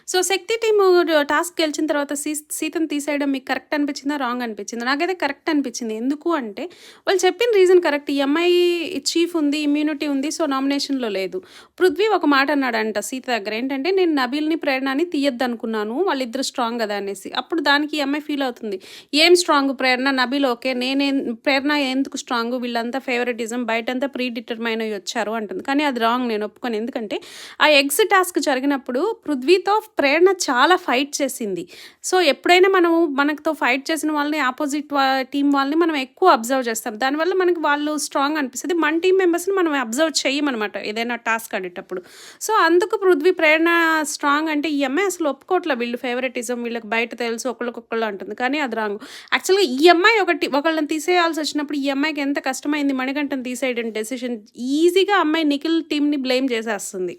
So 'శక్తి' team task గెలిచిన తర్వాత సీతను తీసేయడం మీకు కరెక్ట్ అనిపించిందా? రాంగ్ అనిపించిందా? నాకైతే కరెక్ట్ అనిపించింది. ఎందుకు అంటే వాళ్ళు చెప్పిన రీజన్ కరెక్ట్. ఈ అమ్మాయి చీఫ్ ఉంది, ఇమ్యూనిటీ ఉంది. సో నామినేషన్‌లో లేదు. పృథ్వీ ఒక మాట అన్నాడంట సీత దగ్గర. ఏంటంటే నేను నబీల్‌ని, ప్రేరణని తీయొద్దనుకున్నాను. వాళ్ళిద్దరు స్ట్రాంగ్ కదా అనేసి. అప్పుడు దానికి ఈ అమ్మాయి ఫీల్ అవుతుంది. ఏం స్ట్రాంగ్ ప్రేరణ, నబీల్ ఓకే. ప్రేరణ ఎందుకు స్ట్రాంగ్? వీళ్ళంతా ఫేవరెటిజం బయటంతా ప్రీ డిటర్మైన్ అయ్యి వచ్చారు అంటుంది. కానీ అది రాంగ్, నేను ఒప్పుకోను. ఎందుకంటే ఆ ఎగ్స్ టాస్క్ జరిగినప్పుడు పృథ్వీతో ప్రేరణ చాలా ఫైట్ చేసింది. సో ఎప్పుడైనా మనతో ఫైట్ చేసిన వాళ్ళని ఆపోజిట్ టీం వాళ్ళని మనం ఎక్కువ అబ్జర్వ్ చేస్తాం. దానివల్ల మనకి వాళ్ళు స్ట్రాంగ్ అనిపిస్తది. మన టీం మెంబర్స్‌ని మనం అబ్జర్వ్ చెయ్యమనమాట ఏదైనా టాస్క్ ఆడేటప్పుడు. సో అందుకు పృథ్వీ, ప్రేరణ స్ట్రాంగ్ అంటే ఈ అమ్మాయి అసలు ఒప్పుకోవట్లే. వీళ్ళు ఫేవరెటిజం వీళ్ళకి బయట తెలుసు ఒకళ్ళకొకళ్ళు అంటుంది. కానీ అది రాంగ్. యాక్చువల్‌గా ఈ అమ్మాయి ఒకళ్ళని తీసేయాల్సొచ్చినప్పుడు ఈ అమ్మాయికి ఎంత కష్టమైంది మణికంఠని తీసేయడం డెసిషన్. ఈజీగా అమ్మాయి నిఖిల్ టీమ్‌ని బ్లేమ్ చేసేస్తుంది.